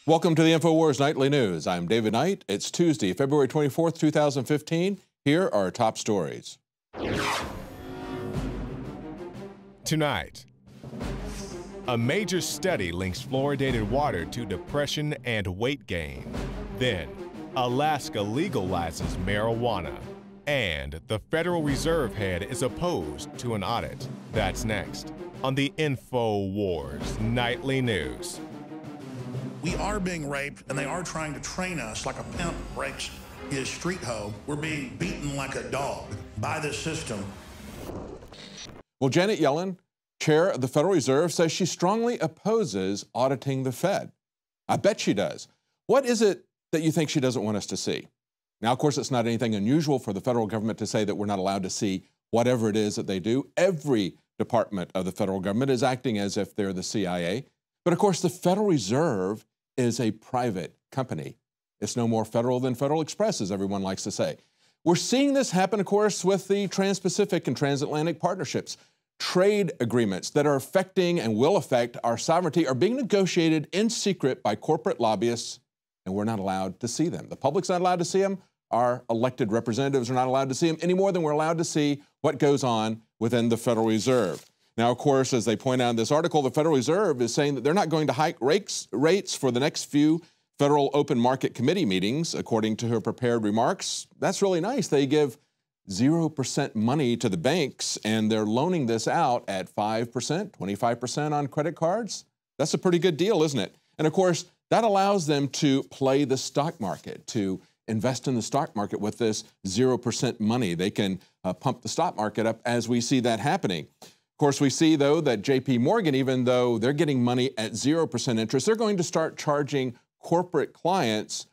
Welcome to the Infowars Nightly News. I'm David Knight. It's Tuesday, February 24th, 2015. Here are our top stories. Tonight, a major study links fluoridated water to depression and weight gain. Then, Alaska legalizes marijuana. And the Federal Reserve head is opposed to an audit. That's next on the Infowars Nightly News. We are being raped, and they are trying to train us like a pimp breaks his street hoe. We're being beaten like a dog by this system. Well, Janet Yellen, chair of the Federal Reserve, says she strongly opposes auditing the Fed. I bet she does. What is it that you think she doesn't want us to see? Now, of course, it's not anything unusual for the federal government to say that we're not allowed to see whatever it is that they do. Every department of the federal government is acting as if they're the CIA. But of course, the Federal Reserve is a private company. It's no more federal than Federal Express, as everyone likes to say. We're seeing this happen, of course, with the Trans-Pacific and transatlantic partnerships. Trade agreements that are affecting and will affect our sovereignty are being negotiated in secret by corporate lobbyists, and we're not allowed to see them. The public's not allowed to see them. Our elected representatives are not allowed to see them any more than we're allowed to see what goes on within the Federal Reserve. Now, of course, as they point out in this article, the Federal Reserve is saying that they're not going to hike rates for the next few Federal Open Market Committee meetings, according to her prepared remarks. That's really nice. They give 0% money to the banks, and they're loaning this out at 5%, 25% on credit cards. That's a pretty good deal, isn't it? And of course, that allows them to play the stock market, to invest in the stock market with this 0% money. They can pump the stock market up as we see that happening. Of course, we see, though, that J.P. Morgan, even though they're getting money at 0% interest, they're going to start charging corporate clients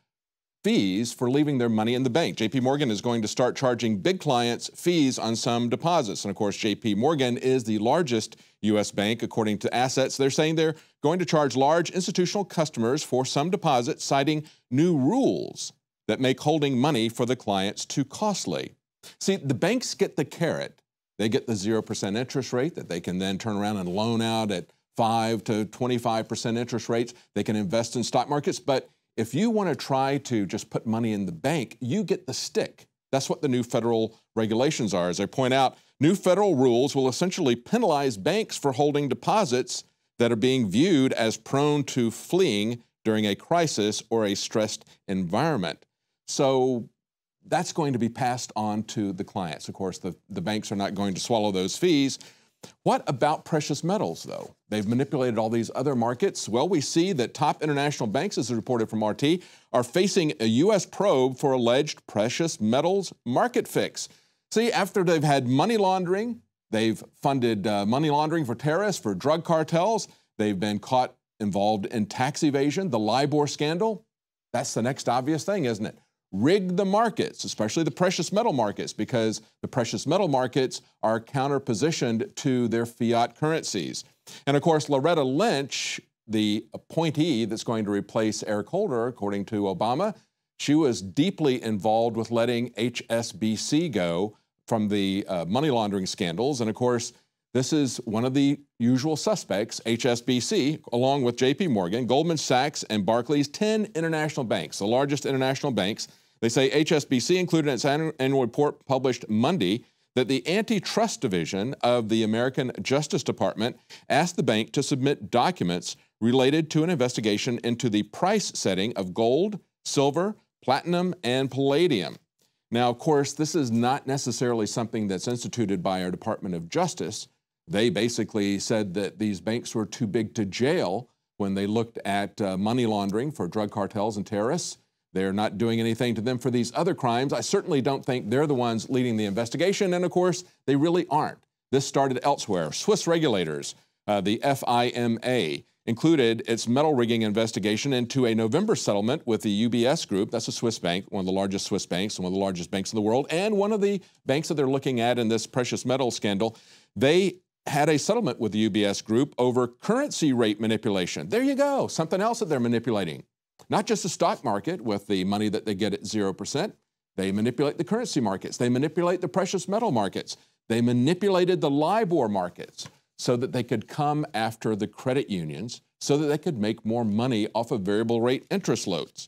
fees for leaving their money in the bank. J.P. Morgan is going to start charging big clients fees on some deposits. And of course, J.P. Morgan is the largest U.S. bank, according to assets. They're saying they're going to charge large institutional customers for some deposits, citing new rules that make holding money for the clients too costly. See, the banks get the carrot. They get the 0% interest rate that they can then turn around and loan out at 5 to 25% interest rates. They can invest in stock markets. But if you want to try to just put money in the bank, you get the stick. That's what the new federal regulations are. As I point out, new federal rules will essentially penalize banks for holding deposits that are being viewed as prone to fleeing during a crisis or a stressed environment. So that's going to be passed on to the clients. Of course, the banks are not going to swallow those fees. What about precious metals, though? They've manipulated all these other markets. Well, we see that top international banks, as reported from RT, are facing a U.S. probe for alleged precious metals market fix. See, after they've had money laundering, they've funded money laundering for terrorists, for drug cartels. They've been caught involved in tax evasion, the LIBOR scandal. That's the next obvious thing, isn't it? Rig the markets, especially the precious metal markets, because the precious metal markets are counterpositioned to their fiat currencies. And of course, Loretta Lynch, the appointee that's going to replace Eric Holder, according to Obama, she was deeply involved with letting HSBC go from the money laundering scandals. And of course, this is one of the usual suspects, HSBC, along with J.P. Morgan, Goldman Sachs, and Barclays, 10 international banks, the largest international banks. They say HSBC included in its annual report published Monday that the Antitrust Division of the American Justice Department asked the bank to submit documents related to an investigation into the price setting of gold, silver, platinum, and palladium. Now, of course, this is not necessarily something that's instituted by our Department of Justice. They basically said that these banks were too big to jail when they looked at money laundering for drug cartels and terrorists. They're not doing anything to them for these other crimes. I certainly don't think they're the ones leading the investigation, and of course, they really aren't. This started elsewhere. Swiss regulators, the FIMA, included its metal rigging investigation into a November settlement with the UBS Group. That's a Swiss bank, one of the largest Swiss banks, and one of the largest banks in the world, and one of the banks that they're looking at in this precious metal scandal. They had a settlement with the UBS Group over currency rate manipulation. There you go, something else that they're manipulating. Not just the stock market with the money that they get at 0%. They manipulate the currency markets. They manipulate the precious metal markets. They manipulated the LIBOR markets. so that they could come after the credit unions, so that they could make more money off of variable rate interest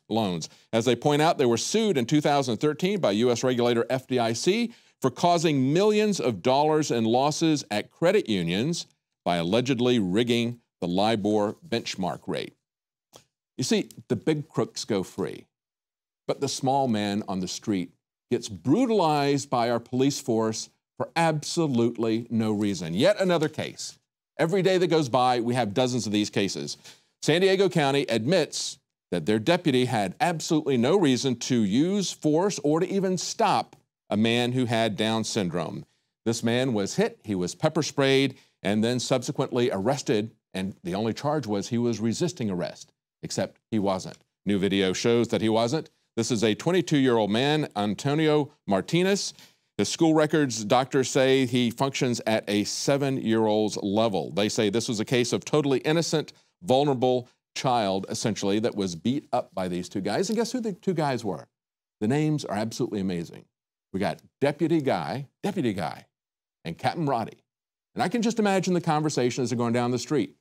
loans. As they point out, they were sued in 2013 by U.S. regulator FDIC for causing millions of dollars in losses at credit unions by allegedly rigging the LIBOR benchmark rate. You see, the big crooks go free, but the small man on the street gets brutalized by our police force for absolutely no reason. Yet another case. Every day that goes by, we have dozens of these cases. San Diego County admits that their deputy had absolutely no reason to use force or to even stop a man who had Down syndrome. This man was hit, he was pepper sprayed, and then subsequently arrested, and the only charge was he was resisting arrest, except he wasn't. New video shows that he wasn't. This is a 22-year-old man, Antonio Martinez. The school records doctors say he functions at a 7-year-old's level. They say this was a case of totally innocent, vulnerable child, essentially, that was beat up by these two guys. And guess who the two guys were? The names are absolutely amazing. We got Deputy Guy, and Captain Roddy. And I can just imagine the conversation as they're going down the street.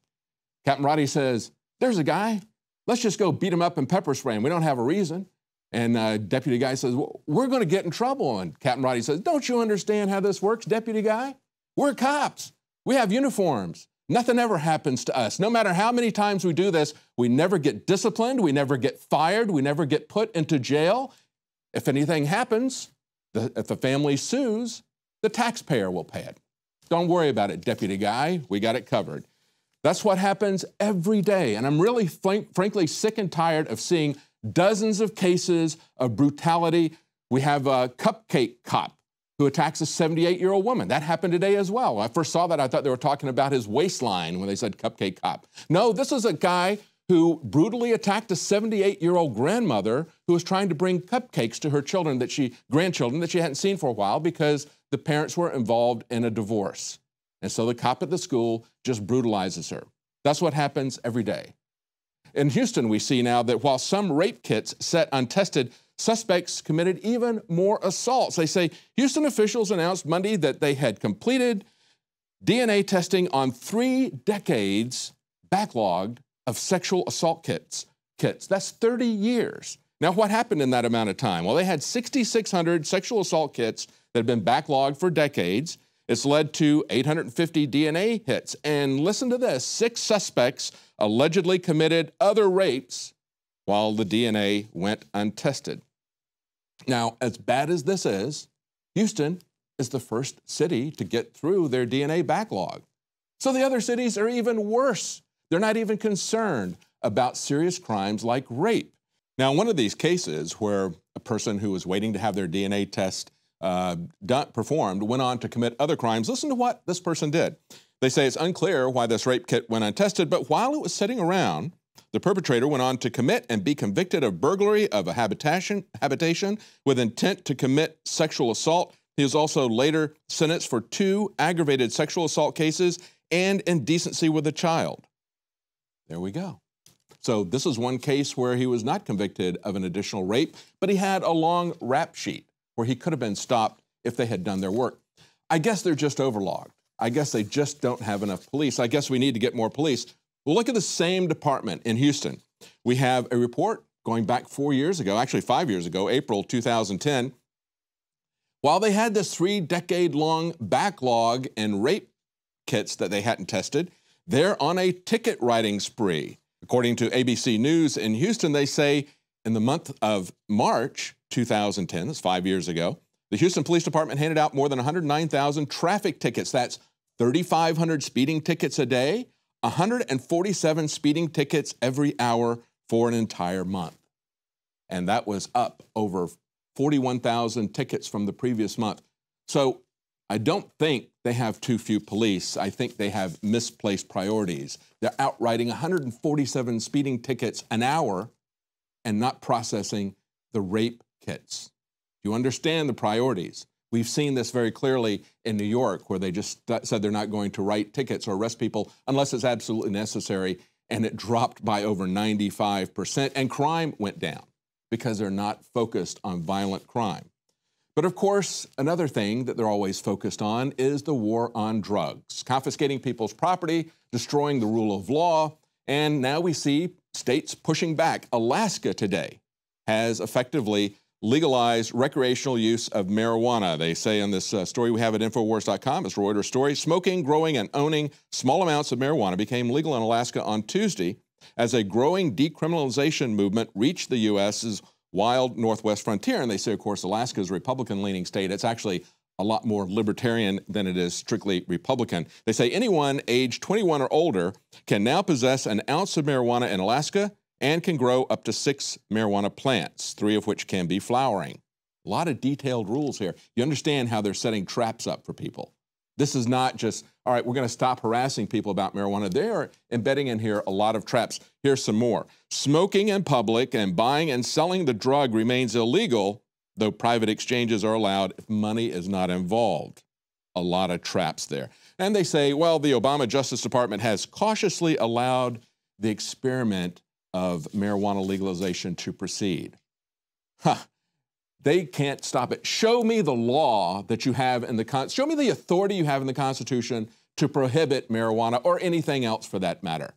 Captain Roddy says, "There's a guy. Let's just go beat him up and pepper spray him. We don't have a reason." And Deputy Guy says, "Well, we're going to get in trouble." And Captain Roddy says, "Don't you understand how this works, Deputy Guy? We're cops. We have uniforms. Nothing ever happens to us. No matter how many times we do this, we never get disciplined. We never get fired. We never get put into jail. If anything happens, if the family sues, the taxpayer will pay it. Don't worry about it, Deputy Guy. We got it covered." That's what happens every day. And I'm really, frankly, sick and tired of seeing dozens of cases of brutality. We have a cupcake cop who attacks a 78-year-old woman. That happened today as well. When I first saw that, I thought they were talking about his waistline when they said cupcake cop. No, this is a guy who brutally attacked a 78-year-old grandmother who was trying to bring cupcakes to her grandchildren that she hadn't seen for a while because the parents were involved in a divorce. And so the cop at the school just brutalizes her. That's what happens every day. In Houston, we see now that while some rape kits set untested, suspects committed even more assaults. They say Houston officials announced Monday that they had completed DNA testing on 3 decades backlogged of sexual assault kits. That's 30 years. Now, what happened in that amount of time? Well, they had 6,600 sexual assault kits that had been backlogged for decades. It's led to 850 DNA hits. And listen to this, 6 suspects allegedly committed other rapes while the DNA went untested. Now, as bad as this is, Houston is the first city to get through their DNA backlog. So the other cities are even worse. They're not even concerned about serious crimes like rape. Now, one of these cases where a person who was waiting to have their DNA test performed went on to commit other crimes. Listen to what this person did. They say it's unclear why this rape kit went untested, but while it was sitting around, the perpetrator went on to commit and be convicted of burglary of a habitation with intent to commit sexual assault. He was also later sentenced for 2 aggravated sexual assault cases and indecency with a child. There we go. So this is one case where he was not convicted of an additional rape, but he had a long rap sheet where he could have been stopped if they had done their work. I guess they're just overlogged. I guess they just don't have enough police. I guess we need to get more police. Well, look at the same department in Houston. We have a report going back 4 years ago, actually 5 years ago, April 2010. While they had this 3-decade-long backlog in rape kits that they hadn't tested, they're on a ticket writing spree. According to ABC News in Houston, they say in the month of March 2010, that's 5 years ago, the Houston Police Department handed out more than 109,000 traffic tickets. That's 3,500 speeding tickets a day, 147 speeding tickets every hour for an entire month. And that was up over 41,000 tickets from the previous month. So I don't think they have too few police. I think they have misplaced priorities. They're outwriting 147 speeding tickets an hour and not processing the rape kits. Do you understand the priorities? We've seen this very clearly in New York, where they just said they're not going to write tickets or arrest people unless it's absolutely necessary, and it dropped by over 95%, and crime went down because they're not focused on violent crime. But of course, another thing that they're always focused on is the war on drugs, confiscating people's property, destroying the rule of law, and now we see states pushing back. Alaska today has effectively legalized recreational use of marijuana. They say in this story we have at Infowars.com, it's a Reuters story, smoking, growing, and owning small amounts of marijuana became legal in Alaska on Tuesday as a growing decriminalization movement reached the U.S.'s wild northwest frontier. And they say, of course, Alaska is a Republican-leaning state. It's actually a lot more libertarian than it is strictly Republican. They say anyone aged 21 or older can now possess an ounce of marijuana in Alaska and can grow up to 6 marijuana plants, 3 of which can be flowering. A lot of detailed rules here. You understand how they're setting traps up for people. This is not just, all right, we're going to stop harassing people about marijuana. They are embedding in here a lot of traps. Here's some more. Smoking in public and buying and selling the drug remains illegal, though private exchanges are allowed if money is not involved. A lot of traps there. And they say, well, the Obama Justice Department has cautiously allowed the experiment of marijuana legalization to proceed. They can't stop it. Show me the law that you have in the show me the authority you have in the Constitution to prohibit marijuana or anything else for that matter.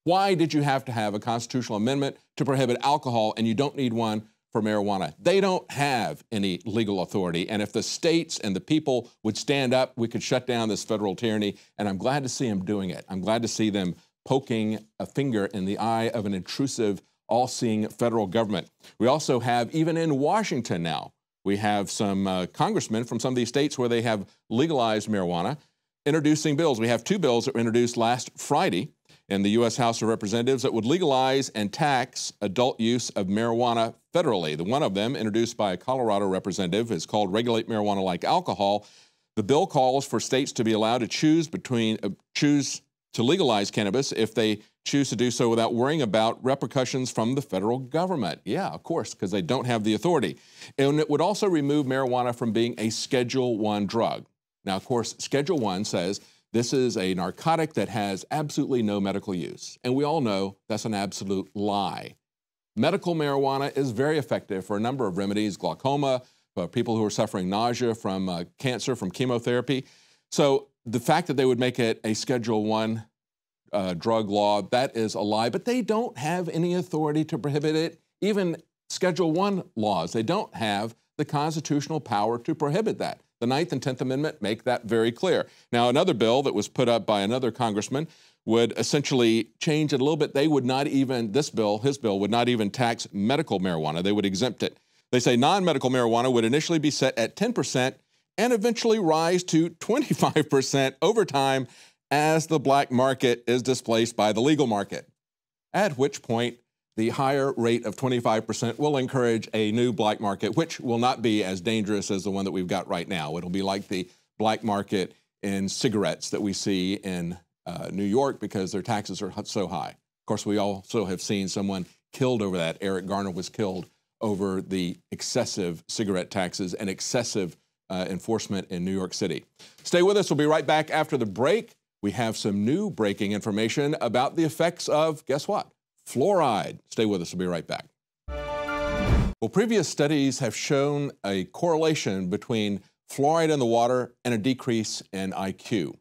Why did you have to have a constitutional amendment to prohibit alcohol and you don't need one for marijuana? They don't have any legal authority. And if the states and the people would stand up, we could shut down this federal tyranny. And I'm glad to see them doing it. I'm glad to see them poking a finger in the eye of an intrusive, all-seeing federal government. We also have, even in Washington now, we have some congressmen from some of these states where they have legalized marijuana introducing bills. We have 2 bills that were introduced last Friday in the U.S. House of Representatives that would legalize and tax adult use of marijuana federally. The one of them, introduced by a Colorado representative, is called Regulate Marijuana Like Alcohol. The bill calls for states to be allowed to choose to legalize cannabis if they choose to do so without worrying about repercussions from the federal government. Yeah, of course, because they don't have the authority. And it would also remove marijuana from being a Schedule I drug. Now, of course, Schedule I says this is a narcotic that has absolutely no medical use. And we all know that's an absolute lie. Medical marijuana is very effective for a number of remedies, glaucoma, for people who are suffering nausea from cancer, from chemotherapy. So the fact that they would make it a Schedule I drug law, that is a lie, but they don't have any authority to prohibit it. Even Schedule I laws, they don't have the constitutional power to prohibit that. The 9th and 10th Amendment make that very clear. Now, another bill that was put up by another congressman would essentially change it a little bit. They would not even, his bill would not even tax medical marijuana. They would exempt it. They say non-medical marijuana would initially be set at 10% and eventually rise to 25% over time as the black market is displaced by the legal market, at which point the higher rate of 25% will encourage a new black market, which will not be as dangerous as the one that we've got right now. It'll be like the black market in cigarettes that we see in New York because their taxes are so high. Of course, we also have seen someone killed over that. Eric Garner was killed over the excessive cigarette taxes and excessive enforcement in New York City. Stay with us. We'll be right back after the break. We have some new breaking information about the effects of, guess what? Fluoride. Stay with us. We'll be right back. Well, previous studies have shown a correlation between fluoride in the water and a decrease in IQ.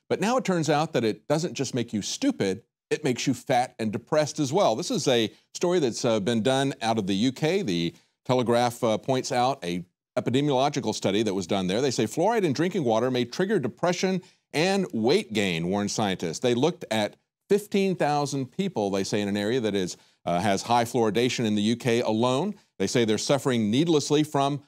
But now it turns out that it doesn't just make you stupid, it makes you fat and depressed as well. This is a story that's been done out of the UK. The Telegraph points out a epidemiological study that was done there. They say fluoride in drinking water may trigger depression and weight gain, warn scientists. They looked at 15,000 people, they say, in an area that has high fluoridation in the UK alone. They say they're suffering needlessly from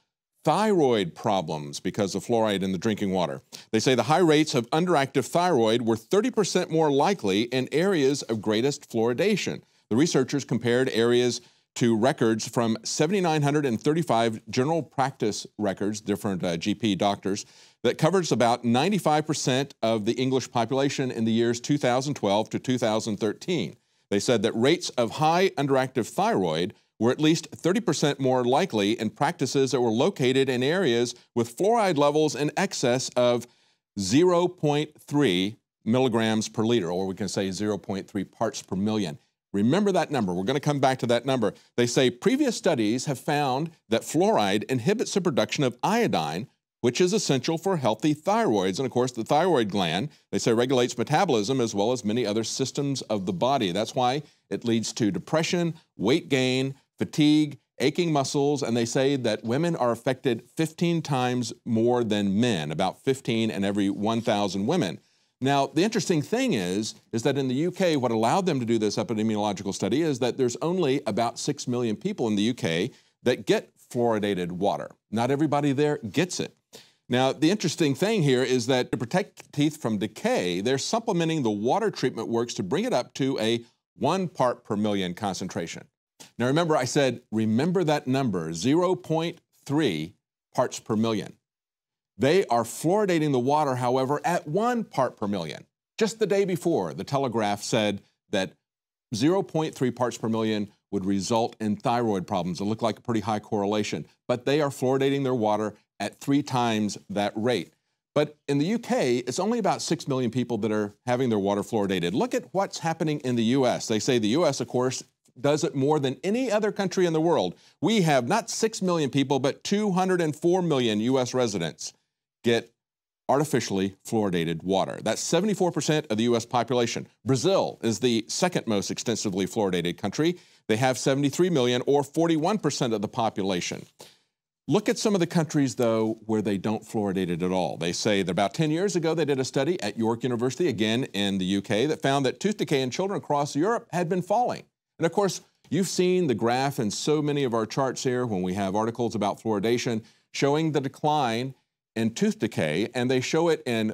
thyroid problems because of fluoride in the drinking water. They say the high rates of underactive thyroid were 30% more likely in areas of greatest fluoridation. The researchers compared areas to records from 7,935 general practice records, different GP doctors, that covers about 95% of the English population in the years 2012 to 2013. They said that rates of high underactive thyroid were at least 30% more likely in practices that were located in areas with fluoride levels in excess of 0.3 milligrams per liter, or we can say 0.3 parts per million. Remember that number. We're going to come back to that number. They say previous studies have found that fluoride inhibits the production of iodine, which is essential for healthy thyroids. And of course, the thyroid gland, they say, regulates metabolism as well as many other systems of the body. That's why it leads to depression, weight gain, fatigue, aching muscles, and they say that women are affected 15 times more than men, about 15 in every 1,000 women. Now, the interesting thing is that in the UK, what allowed them to do this epidemiological study is that there's only about 6 million people in the UK that get fluoridated water. Not everybody there gets it. Now, the interesting thing here is that to protect teeth from decay, they're supplementing the water treatment works to bring it up to a 1 part per million concentration. Now, remember I said, remember that number, 0.3 parts per million. They are fluoridating the water, however, at 1 part per million. Just the day before, the Telegraph said that 0.3 parts per million would result in thyroid problems. It looked like a pretty high correlation, but they are fluoridating their water at 3 times that rate. But in the UK, it's only about 6 million people that are having their water fluoridated. Look at what's happening in the US. They say the US, of course, does it more than any other country in the world. We have not 6 million people, but 204 million US residents get artificially fluoridated water. That's 74% of the US population. Brazil is the second most extensively fluoridated country. They have 73 million, or 41% of the population. Look at some of the countries, though, where they don't fluoridate it at all. They say that about 10 years ago, they did a study at York University, again in the UK, that found that tooth decay in children across Europe had been falling. And of course, you've seen the graph in so many of our charts here when we have articles about fluoridation showing the decline in tooth decay, and they show it in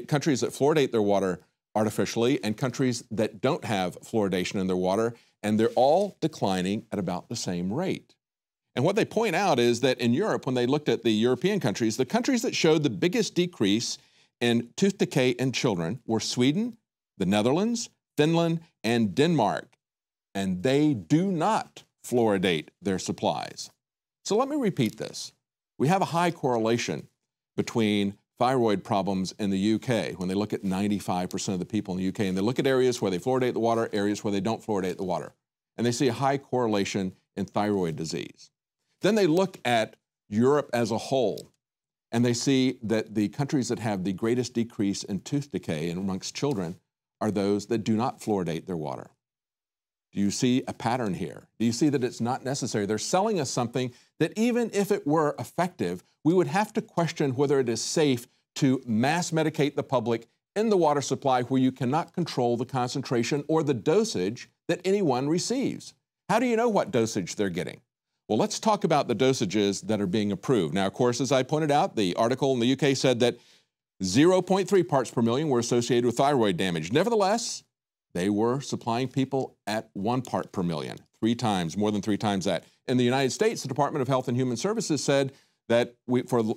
countries that fluoridate their water artificially and countries that don't have fluoridation in their water, and they're all declining at about the same rate. And what they point out is that in Europe, when they looked at the European countries, the countries that showed the biggest decrease in tooth decay in children were Sweden, the Netherlands, Finland, and Denmark. And they do not fluoridate their supplies. So let me repeat this. We have a high correlation between thyroid problems in the UK when they look at 95% of the people in the UK, and they look at areas where they fluoridate the water, areas where they don't fluoridate the water, and they see a high correlation in thyroid disease. Then they look at Europe as a whole, and they see that the countries that have the greatest decrease in tooth decay amongst children are those that do not fluoridate their water. Do you see a pattern here? Do you see that it's not necessary? They're selling us something that even if it were effective, we would have to question whether it is safe to mass medicate the public in the water supply where you cannot control the concentration or the dosage that anyone receives. How do you know what dosage they're getting? Well, let's talk about the dosages that are being approved. Now, of course, as I pointed out, the article in the UK said that 0.3 parts per million were associated with thyroid damage. Nevertheless, they were supplying people at 1 part per million, 3 times, more than 3 times that. In the United States, the Department of Health and Human Services said that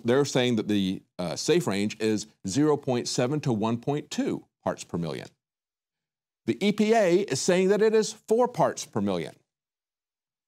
they're saying that the safe range is 0.7 to 1.2 parts per million. The EPA is saying that it is 4 parts per million.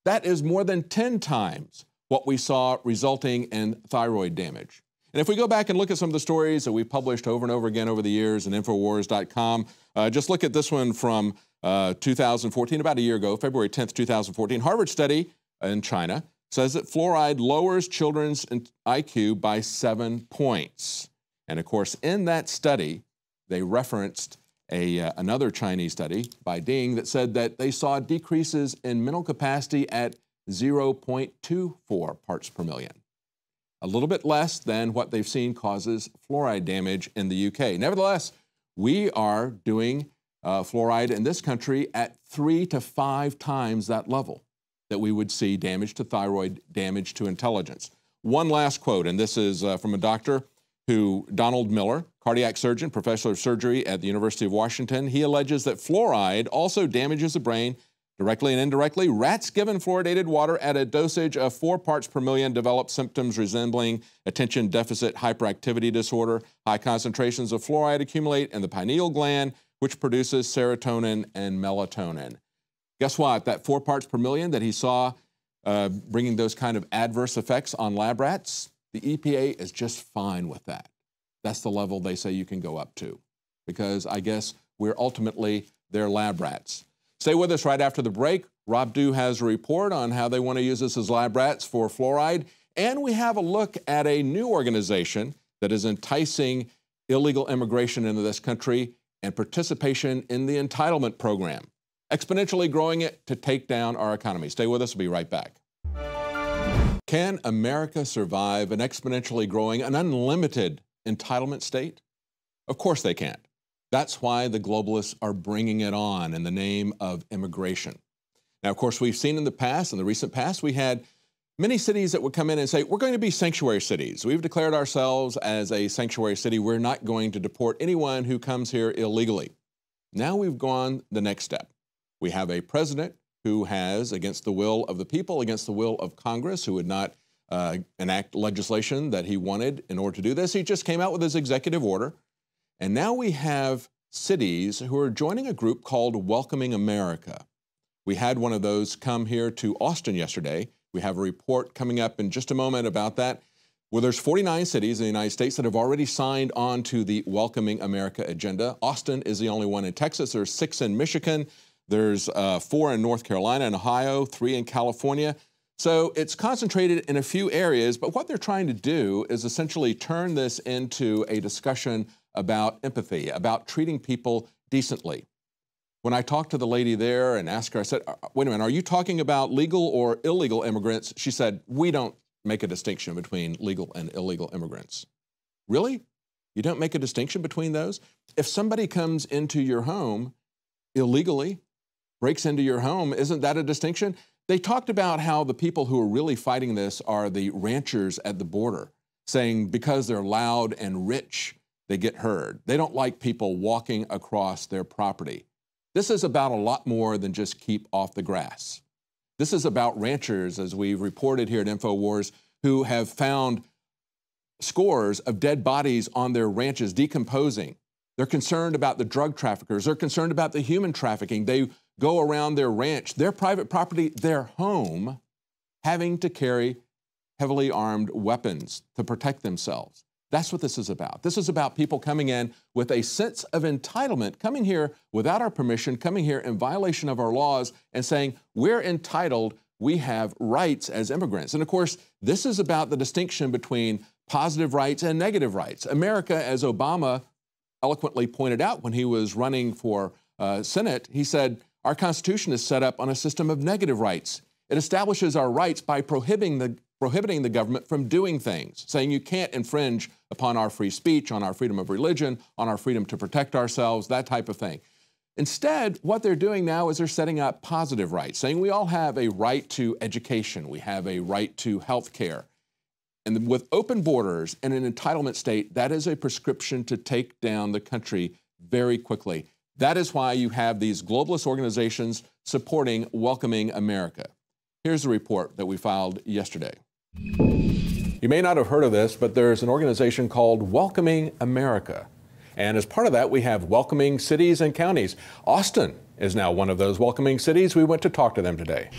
That is more than 10 times what we saw resulting in thyroid damage. And if we go back and look at some of the stories that we've published over and over again over the years in Infowars.com, just look at this one from 2014, about a year ago, February 10th, 2014. Harvard study in China says that fluoride lowers children's IQ by 7 points. And of course, in that study, they referenced another Chinese study by Ding that said that they saw decreases in mental capacity at 0.24 parts per million. A little bit less than what they've seen causes fluoride damage in the UK. Nevertheless, we are doing fluoride in this country at 3 to 5 times that level that we would see damage to thyroid, damage to intelligence. One last quote, and this is from a doctor Donald Miller, cardiac surgeon, professor of surgery at the University of Washington. He alleges that fluoride also damages the brain directly and indirectly. Rats given fluoridated water at a dosage of 4 parts per million develop symptoms resembling attention deficit hyperactivity disorder. High concentrations of fluoride accumulate in the pineal gland, which produces serotonin and melatonin. Guess what? That 4 parts per million that he saw bringing those kind of adverse effects on lab rats, the EPA is just fine with that. That's the level they say you can go up to, because I guess we're ultimately their lab rats. Stay with us right after the break. Rob Dew has a report on how they want to use us as lab rats for fluoride. And we have a look at a new organization that is enticing illegal immigration into this country and participation in the entitlement program, exponentially growing it to take down our economy. Stay with us. We'll be right back. Can America survive an exponentially growing, an unlimited entitlement state? Of course they can't. That's why the globalists are bringing it on in the name of immigration. Now, of course, we've seen in the recent past, we had many cities that would come in and say, we're going to be sanctuary cities. We've declared ourselves as a sanctuary city. We're not going to deport anyone who comes here illegally. Now we've gone the next step. We have a president who has, against the will of the people, against the will of Congress, who would not enact legislation that he wanted in order to do this. He just came out with his executive order. And now we have cities who are joining a group called Welcoming America. We had one of those come here to Austin yesterday. We have a report coming up in just a moment about that. Well, there's 49 cities in the United States that have already signed on to the Welcoming America agenda. Austin is the only one in Texas. There's 6 in Michigan. There's 4 in North Carolina and Ohio, 3 in California. So it's concentrated in a few areas, but what they're trying to do is essentially turn this into a discussion about empathy, about treating people decently. When I talked to the lady there and asked her, I said, wait a minute, are you talking about legal or illegal immigrants? She said, we don't make a distinction between legal and illegal immigrants. Really? You don't make a distinction between those? If somebody comes into your home illegally, breaks into your home, isn't that a distinction? They talked about how the people who are really fighting this are the ranchers at the border, saying because they're loud and rich, they get heard. They don't like people walking across their property. This is about a lot more than just keep off the grass. This is about ranchers, as we've reported here at Infowars, who have found scores of dead bodies on their ranches decomposing. They're concerned about the drug traffickers. They're concerned about the human trafficking. They go around their ranch, their private property, their home, having to carry heavily armed weapons to protect themselves. That's what this is about. This is about people coming in with a sense of entitlement, coming here without our permission, coming here in violation of our laws and saying, we're entitled, we have rights as immigrants. And of course, this is about the distinction between positive rights and negative rights. America, as Obama eloquently pointed out when he was running for Senate, he said, our Constitution is set up on a system of negative rights. It establishes our rights by prohibiting the government from doing things, saying you can't infringe upon our free speech, on our freedom of religion, on our freedom to protect ourselves, that type of thing. Instead, what they're doing now is they're setting up positive rights, saying we all have a right to education, we have a right to health care. And with open borders and an entitlement state, that is a prescription to take down the country very quickly. That is why you have these globalist organizations supporting Welcoming America. Here's a report that we filed yesterday. You may not have heard of this, but there's an organization called Welcoming America. And as part of that, we have welcoming cities and counties. Austin is now one of those welcoming cities. We went to talk to them today.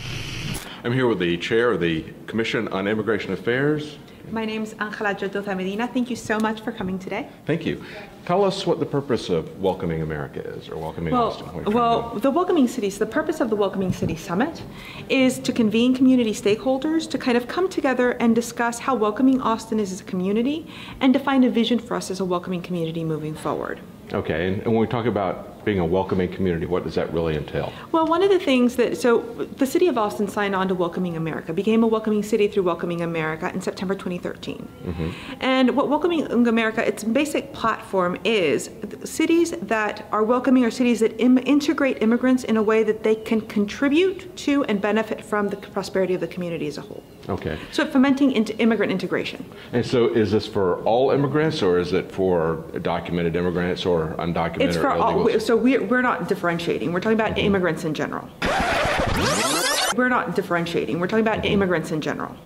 I'm here with the chair of the Commission on Immigration Affairs. My name is Angela Jodota Medina. Thank you so much for coming today. Thank you. Tell us what the purpose of Welcoming America is, or Welcoming Austin. The Welcoming Cities, the purpose of the Welcoming City Summit is to convene community stakeholders to kind of come together and discuss how welcoming Austin is as a community and define a vision for us as a welcoming community moving forward. Okay, and when we talk about being a welcoming community, what does that really entail? Well, one of the things so the city of Austin signed on to Welcoming America, became a welcoming city through Welcoming America in September 2013. Mm-hmm. And what Welcoming America, its basic platform is cities that are welcoming are cities that integrate immigrants in a way that they can contribute to and benefit from the prosperity of the community as a whole. Okay. So fomenting immigrant integration. And so is this for all immigrants, or is it for documented immigrants or undocumented? It's for all. So we're not differentiating. We're talking about immigrants in general. We're not differentiating. We're talking about immigrants in general.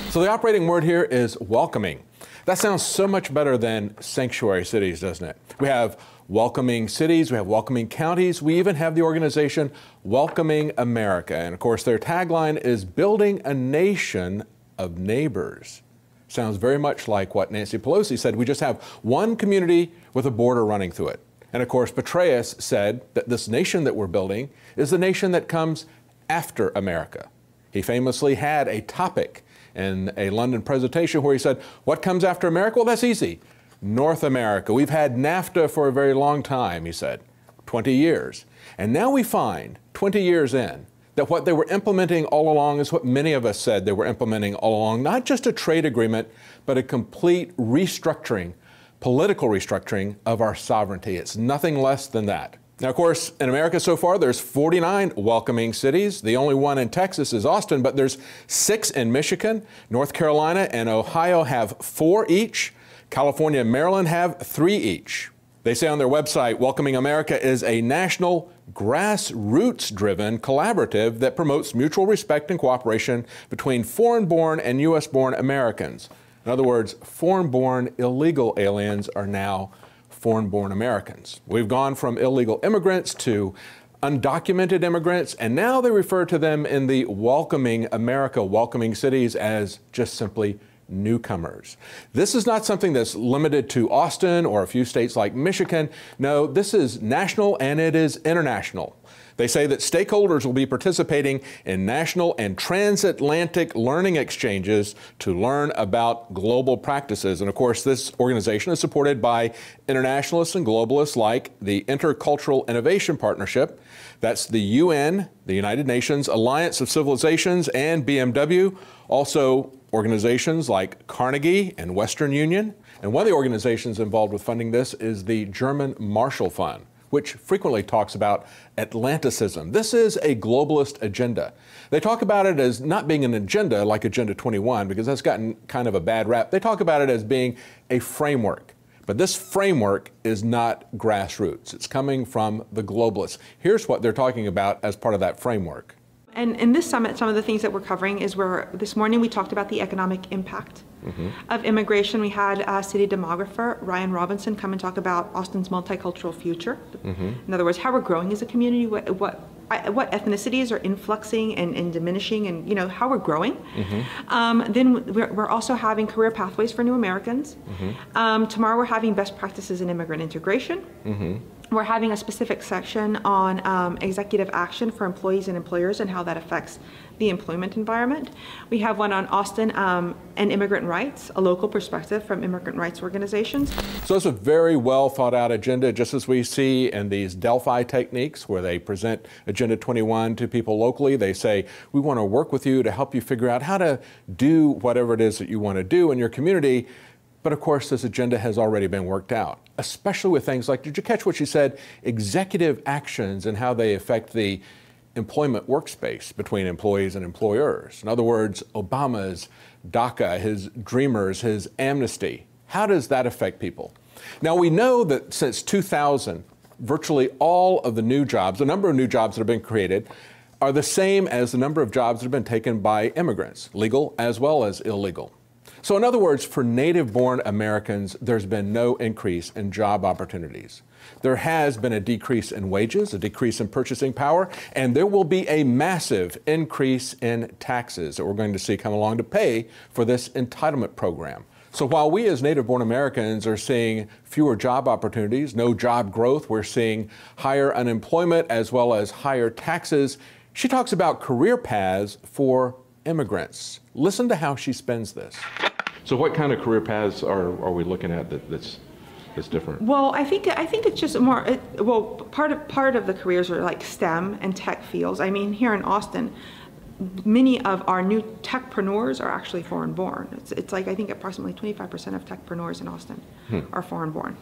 So the operating word here is welcoming. That sounds so much better than sanctuary cities, doesn't it? We have welcoming cities, we have welcoming counties, we even have the organization Welcoming America. And of course, their tagline is building a nation of neighbors. Sounds very much like what Nancy Pelosi said. We just have one community with a border running through it. And of course, Petraeus said that this nation that we're building is the nation that comes after America. He famously had a topic in a London presentation where he said, what comes after America? Well, that's easy. North America. We've had NAFTA for a very long time, he said, 20 years. And now we find, 20 years in, that what they were implementing all along is what many of us said they were implementing all along, not just a trade agreement, but a complete restructuring, political restructuring of our sovereignty. It's nothing less than that. Now, of course, in America so far, there's 49 welcoming cities. The only one in Texas is Austin, but there's 6 in Michigan. North Carolina and Ohio have 4 each. California and Maryland have 3 each. They say on their website, Welcoming America is a national, grassroots-driven collaborative that promotes mutual respect and cooperation between foreign-born and U.S.-born Americans. In other words, foreign-born illegal aliens are now foreign-born Americans. We've gone from illegal immigrants to undocumented immigrants, and now they refer to them in the Welcoming America, welcoming cities as just simply newcomers. This is not something that's limited to Austin or a few states like Michigan. No, this is national and it is international. They say that stakeholders will be participating in national and transatlantic learning exchanges to learn about global practices. And of course, this organization is supported by internationalists and globalists like the Intercultural Innovation Partnership. That's the UN, the United Nations Alliance of Civilizations, and BMW. Also, organizations like Carnegie and Western Union. And one of the organizations involved with funding this is the German Marshall Fund, which frequently talks about Atlanticism. This is a globalist agenda. They talk about it as not being an agenda like Agenda 21, because that's gotten kind of a bad rap. They talk about it as being a framework. But this framework is not grassroots. It's coming from the globalists. Here's what they're talking about as part of that framework. And in this summit, some of the things that we're covering is where this morning we talked about the economic impact of immigration. We had city demographer Ryan Robinson come and talk about Austin's multicultural future. In other words, how we're growing as a community, what ethnicities are influxing and diminishing, and how we're growing. Then we're also having career pathways for new Americans. Tomorrow we're having best practices in immigrant integration. We're having a specific section on executive action for employees and employers and how that affects the employment environment. We have one on Austin and immigrant rights, a local perspective from immigrant rights organizations. So it's a very well thought out agenda, just as we see in these Delphi techniques where they present Agenda 21 to people locally. They say, we want to work with you to help you figure out how to do whatever it is that you want to do in your community. But of course, this agenda has already been worked out, especially with things like, did you catch what she said? Executive actions and how they affect the employment workspace between employees and employers. In other words, Obama's DACA, his Dreamers, his amnesty. How does that affect people? Now, we know that since 2000, virtually all of the new jobs, the number of new jobs that have been created, are the same as the number of jobs that have been taken by immigrants, legal as well as illegal. So in other words, for native-born Americans, there's been no increase in job opportunities. There has been a decrease in wages, a decrease in purchasing power, and there will be a massive increase in taxes that we're going to see come along to pay for this entitlement program. So while we as native-born Americans are seeing fewer job opportunities, no job growth, we're seeing higher unemployment as well as higher taxes. She talks about career paths for immigrants. Listen to how she spends this. So what kind of career paths are we looking at that's different? Well, I think it's just more, part of the careers are like STEM and tech fields. I mean, here in Austin, many of our new techpreneurs are actually foreign-born. It's like, I think approximately 25% of techpreneurs in Austin are foreign-born.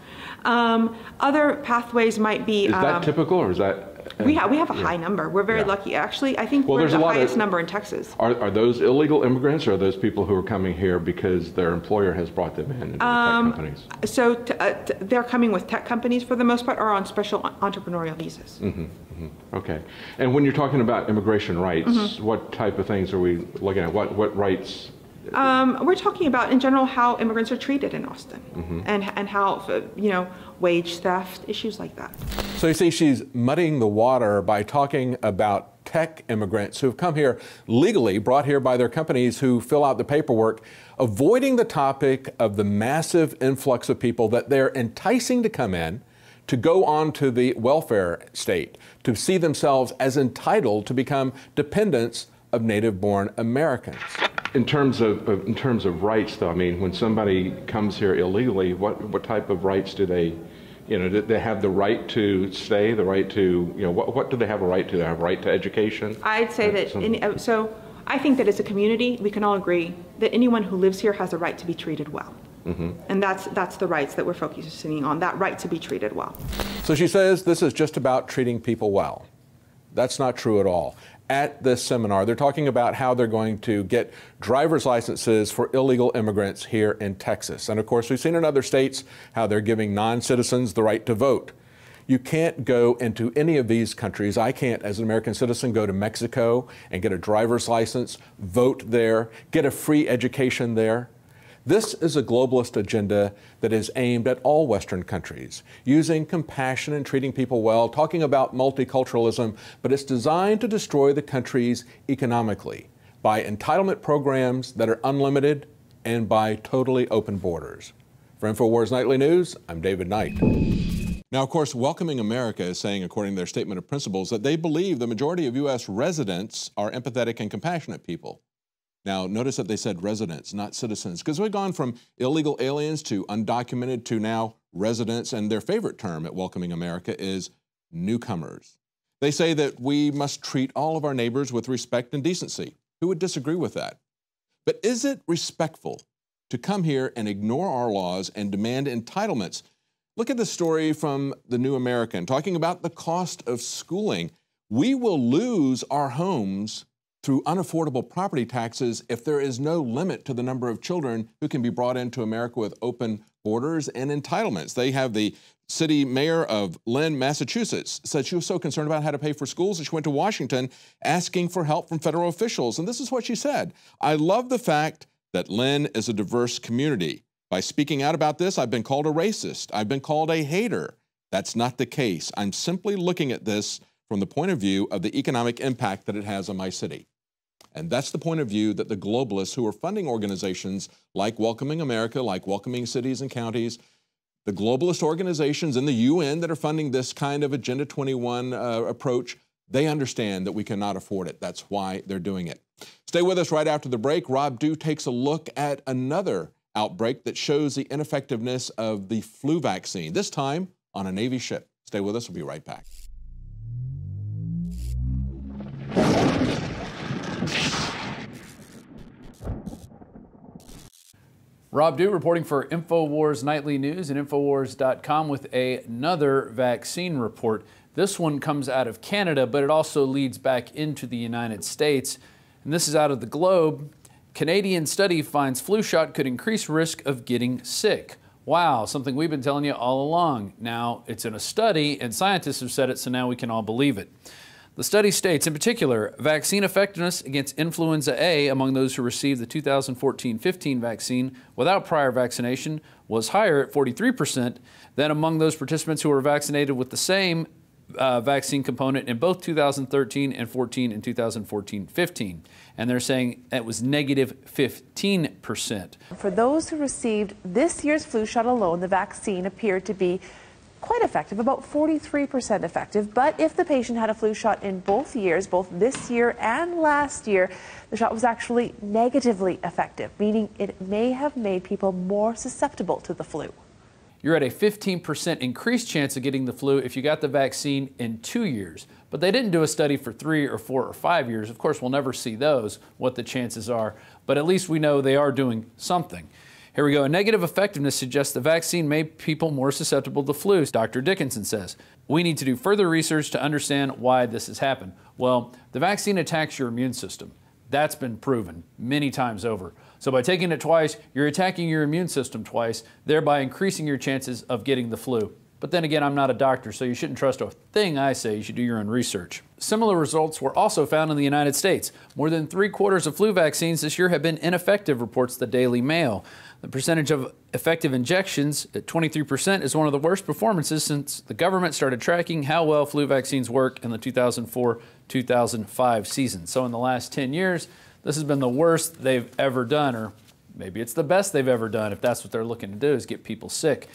Other pathways might be... Is that typical, or is that... We have a high number. We're very lucky. Actually, I think we're the highest number in Texas. Are those illegal immigrants, or are those people who are coming here because their employer has brought them in into the tech companies? So they're coming with tech companies for the most part, or on special entrepreneurial visas. Okay. And when you're talking about immigration rights, what type of things are we looking at? What rights? We're talking about, in general, how immigrants are treated in Austin, and how, wage theft, issues like that. So you see, she's muddying the water by talking about tech immigrants who have come here legally, brought here by their companies who fill out the paperwork, avoiding the topic of the massive influx of people that they're enticing to come in to go on to the welfare state, to see themselves as entitled to become dependents of native-born Americans. In terms of rights, though, I mean, when somebody comes here illegally, what type of rights do they, do they have the right to stay, the right to, what do they have a right to? They have a right to education? I'd say that, so I think that as a community, we can all agree that anyone who lives here has a right to be treated well. Mm-hmm. And that's the rights that we're focusing on, that right to be treated well. So she says this is just about treating people well. That's not true at all. At this seminar, they're talking about how they're going to get driver's licenses for illegal immigrants here in Texas. And of course, we've seen in other states how they're giving non-citizens the right to vote. You can't go into any of these countries. I can't, as an American citizen, go to Mexico and get a driver's license, vote there, get a free education there. This is a globalist agenda that is aimed at all Western countries, using compassion and treating people well, talking about multiculturalism, but it's designed to destroy the countries economically by entitlement programs that are unlimited and by totally open borders. For Infowars Nightly News, I'm David Knight. Now, of course, Welcoming America is saying, according to their statement of principles, that they believe the majority of U.S. residents are empathetic and compassionate people. Now, notice that they said residents, not citizens, because we've gone from illegal aliens to undocumented to now residents, and their favorite term at Welcoming America is newcomers. They say that we must treat all of our neighbors with respect and decency. Who would disagree with that? But is it respectful to come here and ignore our laws and demand entitlements? Look at the story from the New American, talking about the cost of schooling. We will lose our homes through unaffordable property taxes if there is no limit to the number of children who can be brought into America with open borders and entitlements. They have the city mayor of Lynn, Massachusetts, said she was so concerned about how to pay for schools that she went to Washington asking for help from federal officials. And this is what she said: "I love the fact that Lynn is a diverse community. By speaking out about this, I've been called a racist. I've been called a hater. That's not the case. I'm simply looking at this from the point of view of the economic impact that it has on my city." And that's the point of view that the globalists who are funding organizations like Welcoming America, like Welcoming Cities and Counties, the globalist organizations in the UN that are funding this kind of Agenda 21 approach, they understand that we cannot afford it. That's why they're doing it. Stay with us right after the break. Rob Dew takes a look at another outbreak that shows the ineffectiveness of the flu vaccine, this time on a Navy ship. Stay with us. We'll be right back. Rob Dew reporting for Infowars Nightly News and Infowars.com with another vaccine report. This one comes out of Canada, but it also leads back into the United States. And this is out of the Globe. Canadian study finds flu shot could increase risk of getting sick. Wow, something we've been telling you all along. Now, it's in a study, and scientists have said it, so now we can all believe it. The study states, in particular, vaccine effectiveness against influenza A among those who received the 2014-15 vaccine without prior vaccination was higher at 43% than among those participants who were vaccinated with the same vaccine component in both 2013 and 14 and 2014-15. And they're saying it was negative 15%. For those who received this year's flu shot alone, the vaccine appeared to be quite effective, about 43% effective. But if the patient had a flu shot in both years, both this year and last year, the shot was actually negatively effective, meaning it may have made people more susceptible to the flu. You're at a 15% increased chance of getting the flu if you got the vaccine in 2 years. But they didn't do a study for 3 or 4 or 5 years. Of course, we'll never see those, what the chances are. But at least we know they are doing something. Here we go. A negative effectiveness suggests the vaccine made people more susceptible to flu, Dr. Dickinson says. We need to do further research to understand why this has happened. Well, the vaccine attacks your immune system. That's been proven many times over. So by taking it twice, you're attacking your immune system twice, thereby increasing your chances of getting the flu. But then again, I'm not a doctor, so you shouldn't trust a thing I say. You should do your own research. Similar results were also found in the United States. More than 3/4 of flu vaccines this year have been ineffective, reports the Daily Mail. The percentage of effective injections at 23% is one of the worst performances since the government started tracking how well flu vaccines work in the 2004-2005 season. So in the last 10 years, this has been the worst they've ever done, or maybe it's the best they've ever done if that's what they're looking to do, is get people sick.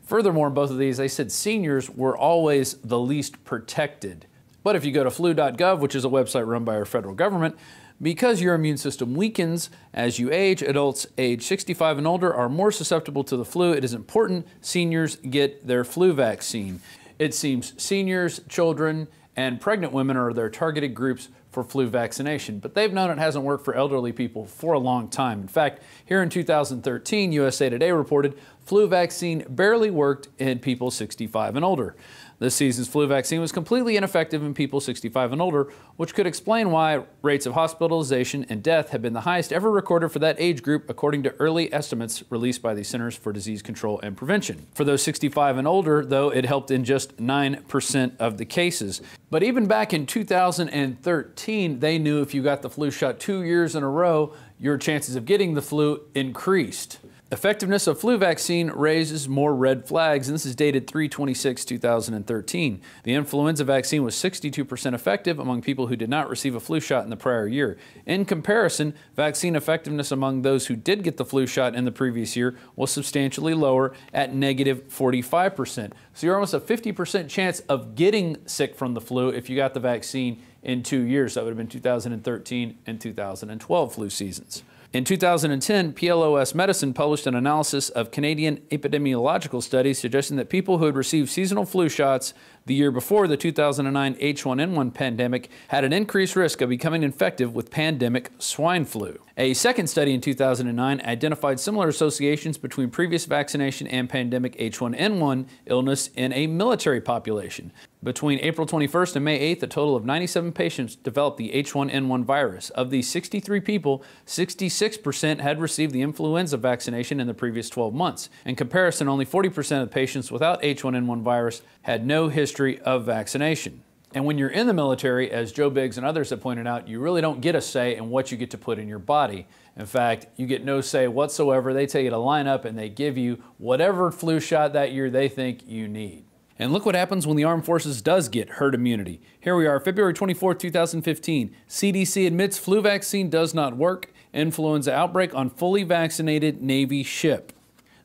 Furthermore, in both of these, they said seniors were always the least protected. But if you go to flu.gov, which is a website run by our federal government, because your immune system weakens as you age, adults age 65 and older are more susceptible to the flu. It is important seniors get their flu vaccine. It seems seniors, children, and pregnant women are their targeted groups for flu vaccination, but they've known it hasn't worked for elderly people for a long time. In fact, here in 2013, USA Today reported flu vaccine barely worked in people 65 and older. This season's flu vaccine was completely ineffective in people 65 and older, which could explain why rates of hospitalization and death have been the highest ever recorded for that age group, according to early estimates released by the Centers for Disease Control and Prevention. For those 65 and older, though, it helped in just 9% of the cases. But even back in 2013, they knew if you got the flu shot 2 years in a row, your chances of getting the flu increased. Effectiveness of flu vaccine raises more red flags, and this is dated 3/26/2013. The influenza vaccine was 62% effective among people who did not receive a flu shot in the prior year. In comparison, vaccine effectiveness among those who did get the flu shot in the previous year was substantially lower at -45%. So you're almost a 50% chance of getting sick from the flu if you got the vaccine in 2 years. That would have been 2013 and 2012 flu seasons. In 2010, PLOS Medicine published an analysis of Canadian epidemiological studies suggesting that people who had received seasonal flu shots the year before the 2009 H1N1 pandemic had an increased risk of becoming infected with pandemic swine flu. A second study in 2009 identified similar associations between previous vaccination and pandemic H1N1 illness in a military population. Between April 21st and May 8th, a total of 97 patients developed the H1N1 virus. Of these 63 people, 66% had received the influenza vaccination in the previous 12 months. In comparison, only 40% of patients without H1N1 virus had no history of vaccination. And when you're in the military, as Joe Biggs and others have pointed out, you really don't get a say in what you get to put in your body. In fact, you get no say whatsoever. They tell you to line up and they give you whatever flu shot that year they think you need. And look what happens when the armed forces does get herd immunity. Here we are, February 24, 2015. CDC admits flu vaccine does not work. Influenza outbreak on fully vaccinated Navy ship.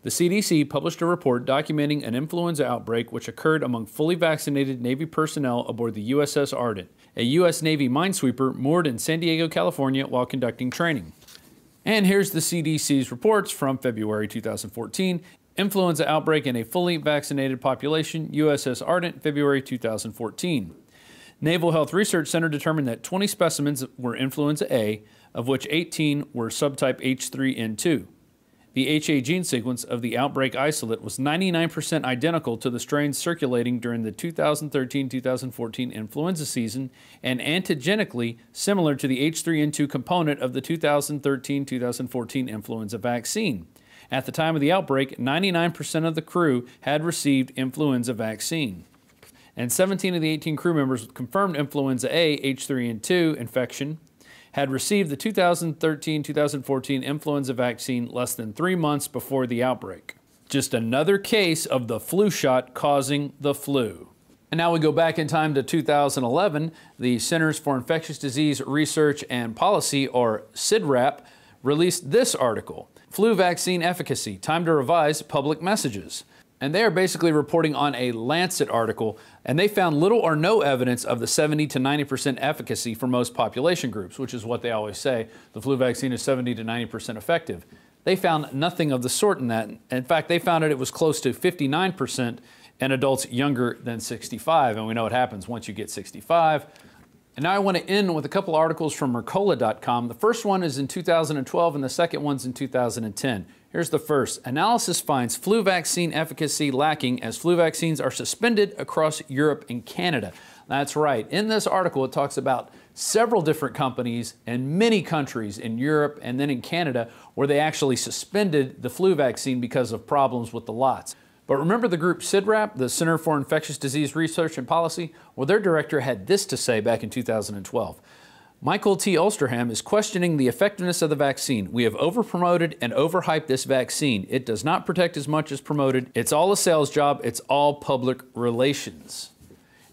The CDC published a report documenting an influenza outbreak which occurred among fully vaccinated Navy personnel aboard the USS Audit, a U.S. Navy minesweeper moored in San Diego, California while conducting training. And here's the CDC's reports from February 2014. Influenza outbreak in a fully vaccinated population, USS Ardent, February 2014. Naval Health Research Center determined that 20 specimens were influenza A, of which 18 were subtype H3N2. The HA gene sequence of the outbreak isolate was 99% identical to the strains circulating during the 2013-2014 influenza season and antigenically similar to the H3N2 component of the 2013-2014 influenza vaccine. At the time of the outbreak, 99% of the crew had received influenza vaccine. And 17 of the 18 crew members with confirmed influenza A H3N2 infection had received the 2013-2014 influenza vaccine less than 3 months before the outbreak. Just another case of the flu shot causing the flu. And now we go back in time to 2011. The Centers for Infectious Disease Research and Policy, or CIDRAP, released this article, Flu Vaccine Efficacy, Time to Revise Public Messages. And they are basically reporting on a Lancet article, and they found little or no evidence of the 70 to 90% efficacy for most population groups, which is what they always say. The flu vaccine is 70 to 90% effective. They found nothing of the sort in that. In fact, they found it was close to 59% in adults younger than 65, and we know what happens once you get 65. And now I want to end with a couple articles from Mercola.com. The first one is in 2012 and the second one's in 2010. Here's the first. Analysis finds flu vaccine efficacy lacking as flu vaccines are suspended across Europe and Canada. That's right. In this article, it talks about several different companies and many countries in Europe and then in Canada where they actually suspended the flu vaccine because of problems with the lots. But remember the group CIDRAP, the Center for Infectious Disease Research and Policy? Well, their director had this to say back in 2012. Michael T. Ulsterham is questioning the effectiveness of the vaccine. We have overpromoted and overhyped this vaccine. It does not protect as much as promoted. It's all a sales job. It's all public relations.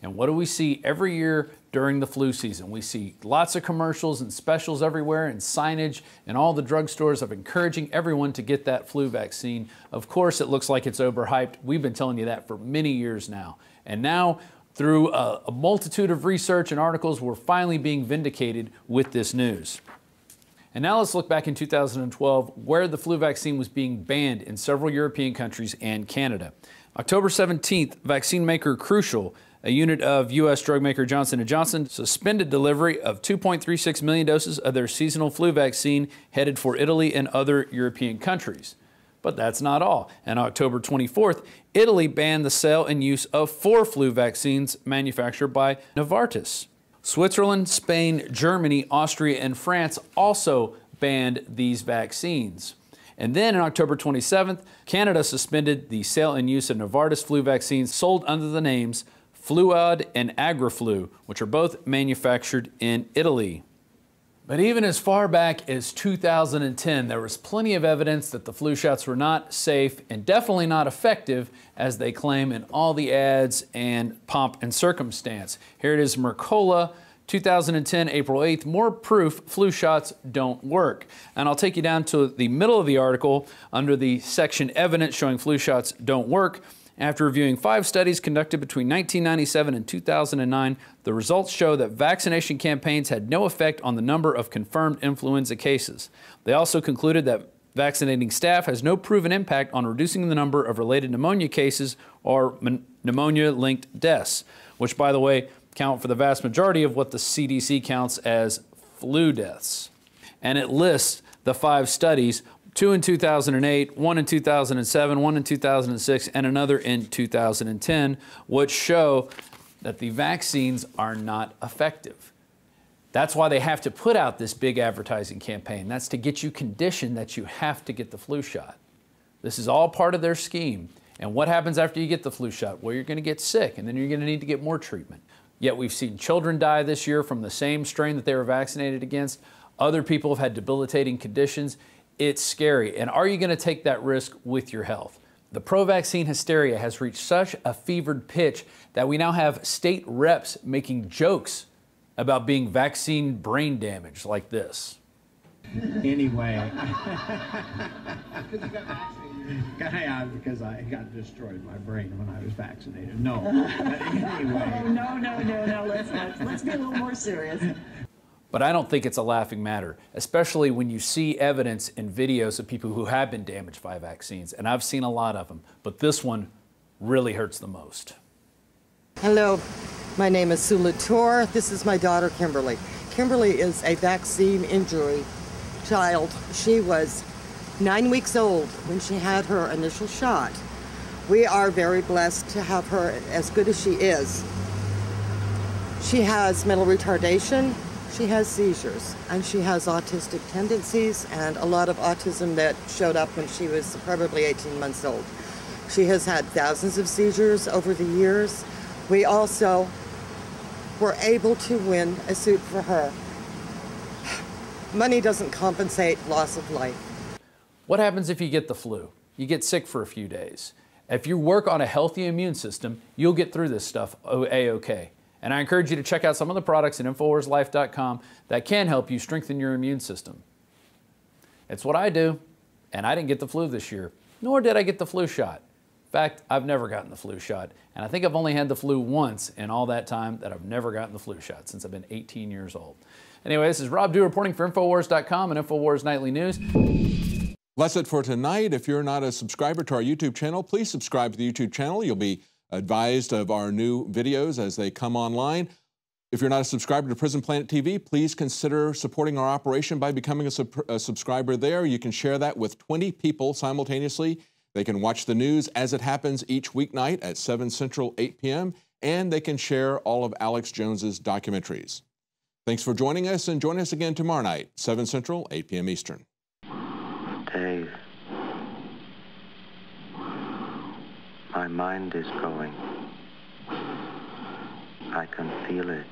And what do we see every year during the flu season. We see lots of commercials and specials everywhere and signage in all the drugstores of encouraging everyone to get that flu vaccine. Of course, it looks like it's overhyped. We've been telling you that for many years now. And now, through a multitude of research and articles, we're finally being vindicated with this news. And now let's look back in 2012, where the flu vaccine was being banned in several European countries and Canada. October 17th, vaccine maker Crucial, a unit of U.S. drug maker Johnson & Johnson, suspended delivery of 2.36 million doses of their seasonal flu vaccine headed for Italy and other European countries. But that's not all. On October 24th, Italy banned the sale and use of 4 flu vaccines manufactured by Novartis. Switzerland, Spain, Germany, Austria, and France also banned these vaccines. And then on October 27th, Canada suspended the sale and use of Novartis flu vaccines sold under the names Fluad and Agriflu, which are both manufactured in Italy. But even as far back as 2010, there was plenty of evidence that the flu shots were not safe and definitely not effective, as they claim in all the ads and pomp and circumstance. Here it is, Mercola, 2010, April 8th, more proof flu shots don't work. And I'll take you down to the middle of the article under the section Evidence showing flu shots don't work. After reviewing 5 studies conducted between 1997 and 2009, the results show that vaccination campaigns had no effect on the number of confirmed influenza cases. They also concluded that vaccinating staff has no proven impact on reducing the number of related pneumonia cases or pneumonia-linked deaths, which, by the way, count for the vast majority of what the CDC counts as flu deaths. And it lists the 5 studies, 2 in 2008, 1 in 2007, 1 in 2006, and another in 2010, which show that the vaccines are not effective. That's why they have to put out this big advertising campaign. That's to get you conditioned that you have to get the flu shot. This is all part of their scheme. And what happens after you get the flu shot? Well, you're going to get sick, and then you're going to need to get more treatment. Yet we've seen children die this year from the same strain that they were vaccinated against. Other people have had debilitating conditions. It's scary. And are you going to take that risk with your health? The pro-vaccine hysteria has reached such a fevered pitch that we now have state reps making jokes about being vaccine brain damaged like this. Anyway, because I got destroyed my brain when I was vaccinated. No, but anyway. No. Let's be a little more serious. But I don't think it's a laughing matter, especially when you see evidence in videos of people who have been damaged by vaccines, and I've seen a lot of them, but this one really hurts the most. Hello, my name is Sue Latour. This is my daughter, Kimberly. Kimberly is a vaccine injury child. She was 9 weeks old when she had her initial shot. We are very blessed to have her as good as she is. She has mental retardation. She has seizures, and she has autistic tendencies and a lot of autism that showed up when she was probably 18 months old. She has had thousands of seizures over the years. We also were able to win a suit for her. Money doesn't compensate loss of life. What happens if you get the flu? You get sick for a few days. If you work on a healthy immune system, you'll get through this stuff A-OK. And I encourage you to check out some of the products at InfowarsLife.com that can help you strengthen your immune system. It's what I do, and I didn't get the flu this year, nor did I get the flu shot. In fact, I've never gotten the flu shot, and I think I've only had the flu once in all that time that I've never gotten the flu shot since I've been 18 years old. Anyway, this is Rob Dew reporting for Infowars.com and Infowars Nightly News. That's it for tonight. If you're not a subscriber to our YouTube channel, please subscribe to the YouTube channel. You'll be advised of our new videos as they come online. If you're not a subscriber to Prison Planet TV, please consider supporting our operation by becoming a subscriber there. You can share that with 20 people simultaneously. They can watch the news as it happens each weeknight at 7 Central, 8 p.m., and they can share all of Alex Jones's documentaries. Thanks for joining us, and join us again tomorrow night, 7 Central, 8 p.m. Eastern. Dave, my mind is going. I can feel it.